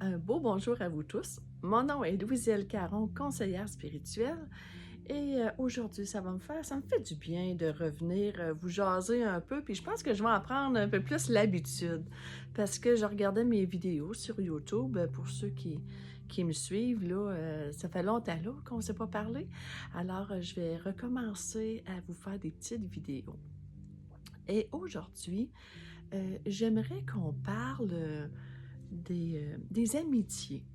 Un beau bonjour à vous tous. Mon nom est Louisielle Caron, conseillère spirituelle. Et aujourd'hui, ça me fait du bien de revenir vous jaser un peu. Puis je pense que je vais en prendre un peu plus l'habitude. Parce que je regardais mes vidéos sur YouTube, pour ceux qui me suivent, là, ça fait longtemps là qu'on ne s'est pas parlé. Alors, je vais recommencer à vous faire des petites vidéos. Et aujourd'hui, j'aimerais qu'on parle des amitiés.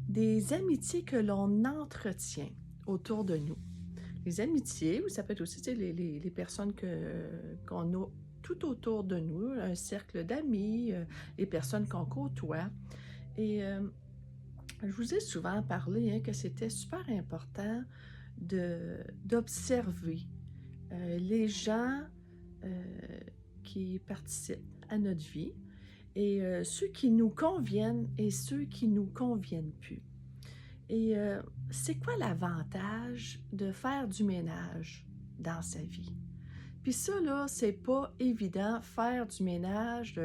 Des amitiés que l'on entretient autour de nous. Les amitiés, ou ça peut être aussi les personnes qu'on a tout autour de nous, un cercle d'amis, les personnes qu'on côtoie. Et je vous ai souvent parlé que c'était super important d'observer les gens euh, qui participent à notre vie et ceux qui nous conviennent et ceux qui nous conviennent plus. Et c'est quoi l'avantage de faire du ménage dans sa vie? Puis ça, là, c'est pas évident, faire du ménage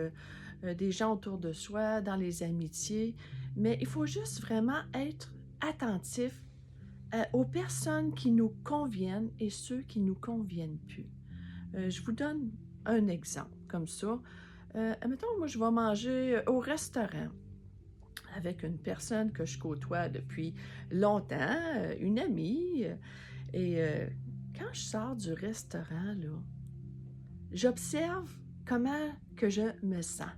des gens autour de soi, dans les amitiés, mais il faut juste vraiment être attentif aux personnes qui nous conviennent et ceux qui nous conviennent plus. Je vous donne un exemple comme ça. Admettons, moi, je vais manger au restaurant avec une personne que je côtoie depuis longtemps, une amie. Et quand je sors du restaurant, là, j'observe comment que je me sens.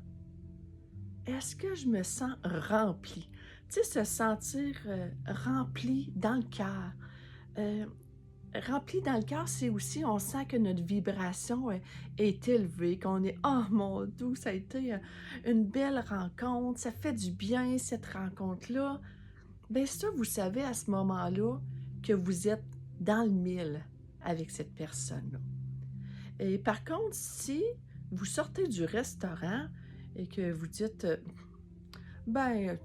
Est-ce que je me sens remplie? Tu sais, se sentir rempli dans le cœur. Euh, Rempli dans le cœur, c'est aussi, on sent que notre vibration est élevée, qu'on est, oh mon Dieu, ça a été une belle rencontre, ça fait du bien cette rencontre-là. Bien ça, vous savez à ce moment-là que vous êtes dans le mille avec cette personne-là. Et par contre, si vous sortez du restaurant et que vous dites, ben,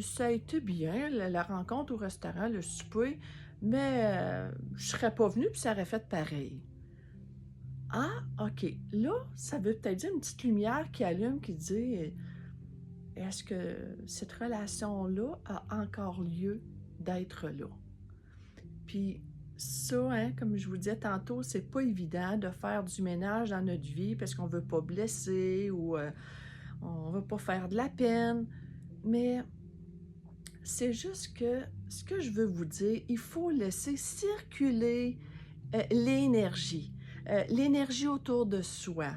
ça a été bien, la rencontre au restaurant, le souper, mais je serais pas venue puis ça aurait fait pareil. Ah, OK. Là, ça veut peut-être dire une petite lumière qui allume qui dit est-ce que cette relation-là a encore lieu d'être là? Puis ça, hein, comme je vous disais tantôt, c'est pas évident de faire du ménage dans notre vie parce qu'on veut pas blesser ou on veut pas faire de la peine. Mais c'est juste que ce que je veux vous dire, il faut laisser circuler l'énergie autour de soi.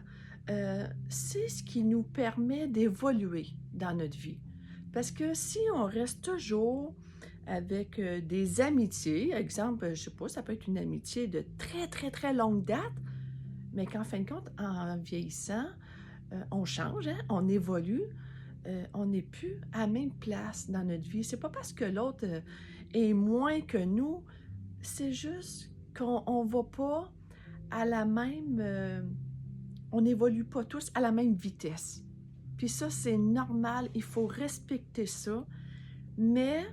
C'est ce qui nous permet d'évoluer dans notre vie. Parce que si on reste toujours avec des amitiés, exemple, je sais pas, ça peut être une amitié de très, très, très longue date, mais qu'en fin de compte, en vieillissant, on change, hein, on évolue, on n'est plus à la même place dans notre vie. C'est pas parce que l'autre est moins que nous, c'est juste qu'on ne va pas à la même... on n'évolue pas tous à la même vitesse. Puis ça, c'est normal, il faut respecter ça, mais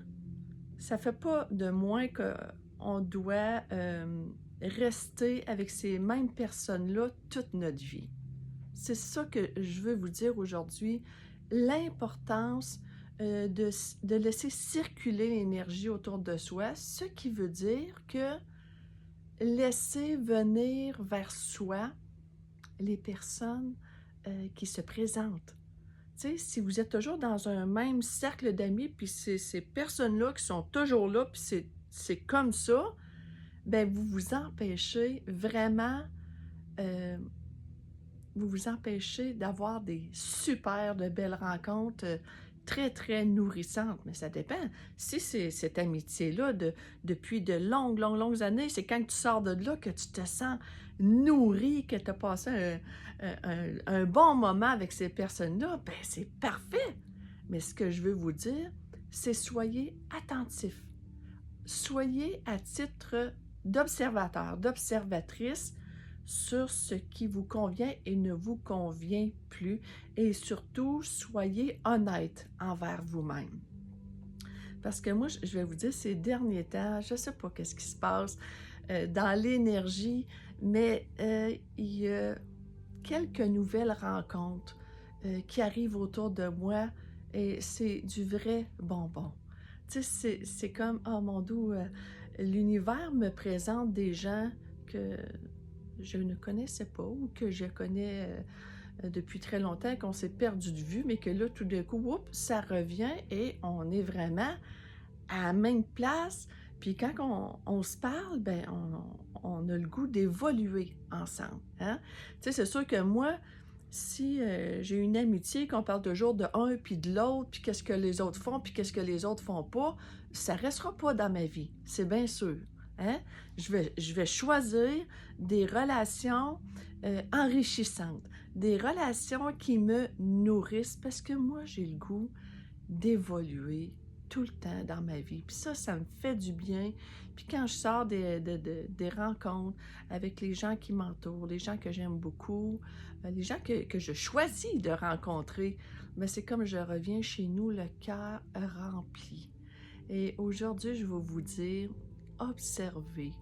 ça ne fait pas de moins qu'on doit rester avec ces mêmes personnes-là toute notre vie. C'est ça que je veux vous dire aujourd'hui, l'importance de laisser circuler l'énergie autour de soi, ce qui veut dire que laisser venir vers soi les personnes qui se présentent. Tu sais, si vous êtes toujours dans un même cercle d'amis, puis c'est ces personnes-là qui sont toujours là, puis c'est comme ça, ben vous vous empêchez vraiment, euh, vous vous empêchez d'avoir des super de belles rencontres très, très nourrissantes. Mais ça dépend. Si c'est cette amitié-là depuis de longues, longues, longues années, c'est quand tu sors de là que tu te sens nourri, que tu as passé un bon moment avec ces personnes-là, ben c'est parfait. Mais ce que je veux vous dire, c'est soyez attentifs. Soyez à titre d'observateur, d'observatrice sur ce qui vous convient et ne vous convient plus. Et surtout, soyez honnête envers vous-même. Parce que moi, je vais vous dire, ces derniers temps, je ne sais pas qu'est-ce qui se passe dans l'énergie, mais il y a quelques nouvelles rencontres qui arrivent autour de moi et c'est du vrai bonbon. Tu sais, c'est comme, oh mon Dieu, l'univers me présente des gens que je ne connaissais pas ou que je connais depuis très longtemps, qu'on s'est perdu de vue, mais que là, tout d'un coup, oups, ça revient et on est vraiment à la même place. Puis quand on se parle, ben on a le goût d'évoluer ensemble. Hein? Tu sais, c'est sûr que moi, si j'ai une amitié, qu'on parle toujours de un puis de l'autre, puis qu'est-ce que les autres font, puis qu'est-ce que les autres font pas, ça restera pas dans ma vie, c'est bien sûr. Hein? Je vais choisir des relations enrichissantes, des relations qui me nourrissent, parce que moi, j'ai le goût d'évoluer tout le temps dans ma vie. Puis ça me fait du bien. Puis quand je sors des rencontres avec les gens qui m'entourent, les gens que j'aime beaucoup, les gens que je choisis de rencontrer, mais c'est comme je reviens chez nous, le cœur rempli. Et aujourd'hui, je vais vous dire, observez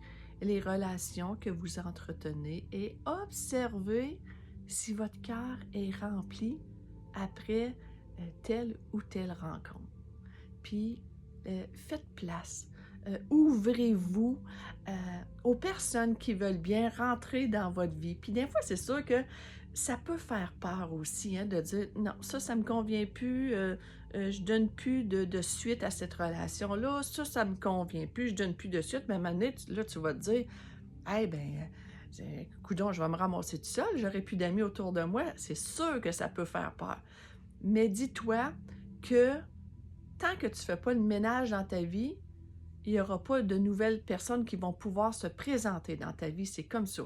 les relations que vous entretenez et observez si votre cœur est rempli après telle ou telle rencontre. Puis, faites place. Ouvrez-vous aux personnes qui veulent bien rentrer dans votre vie. Puis des fois, c'est sûr que ça peut faire peur aussi, hein, de dire non, ça me convient plus, je donne plus de suite à cette relation-là, ça me convient plus, je donne plus de suite. Mais à un moment donné, là, tu vas te dire, eh bien, coudonc, je vais me ramasser tout seul, j'aurai plus d'amis autour de moi. C'est sûr que ça peut faire peur. Mais dis-toi que tant que tu ne fais pas le ménage dans ta vie, il n'y aura pas de nouvelles personnes qui vont pouvoir se présenter dans ta vie. C'est comme ça.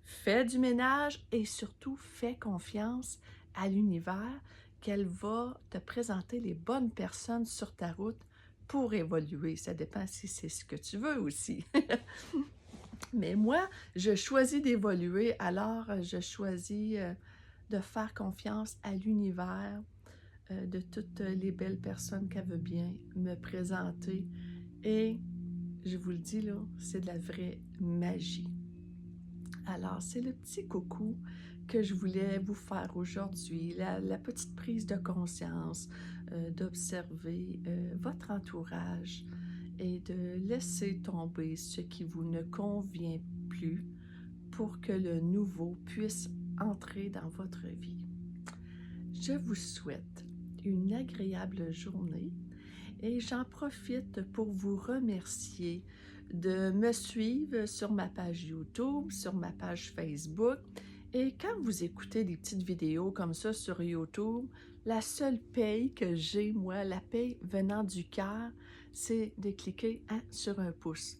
Fais du ménage et surtout fais confiance à l'univers qu'elle va te présenter les bonnes personnes sur ta route pour évoluer. Ça dépend si c'est ce que tu veux aussi. Mais moi, je choisis d'évoluer, alors je choisis de faire confiance à l'univers, de toutes les belles personnes qu'elle veut bien me présenter. Et je vous le dis là, c'est de la vraie magie. Alors, c'est le petit coucou que je voulais vous faire aujourd'hui, la petite prise de conscience, d'observer votre entourage et de laisser tomber ce qui vous ne convient plus pour que le nouveau puisse entrer dans votre vie. Je vous souhaite une agréable journée et j'en profite pour vous remercier de me suivre sur ma page YouTube, sur ma page Facebook. Et quand vous écoutez des petites vidéos comme ça sur YouTube, la seule paye que j'ai, moi, la paye venant du cœur, c'est de cliquer sur un pouce.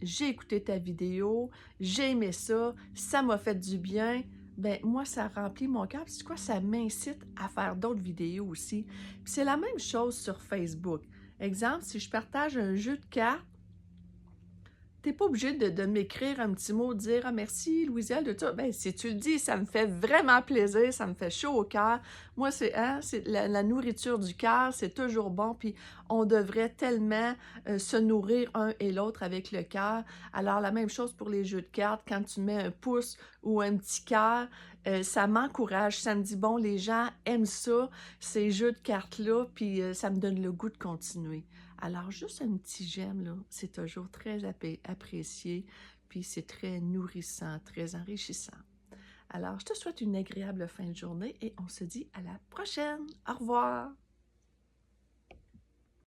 J'ai écouté ta vidéo, j'ai aimé ça, ça m'a fait du bien. Ben moi, ça remplit mon cœur. Puis, c'est quoi? Ça m'incite à faire d'autres vidéos aussi. Puis c'est la même chose sur Facebook. Exemple, si je partage un jeu de cartes, t'es pas obligé de m'écrire un petit mot, de dire « Ah, merci, Louisiane, de ça. » Ben, si tu le dis, ça me fait vraiment plaisir, ça me fait chaud au cœur. Moi, c'est la nourriture du cœur, c'est toujours bon, puis on devrait tellement se nourrir un et l'autre avec le cœur. Alors, la même chose pour les jeux de cartes, quand tu mets un pouce ou un petit cœur, ça m'encourage, ça me dit « Bon, les gens aiment ça, ces jeux de cartes-là, puis ça me donne le goût de continuer. » Alors, juste un petit j'aime, là, c'est toujours très apprécié, puis c'est très nourrissant, très enrichissant. Alors, je te souhaite une agréable fin de journée et on se dit à la prochaine. Au revoir!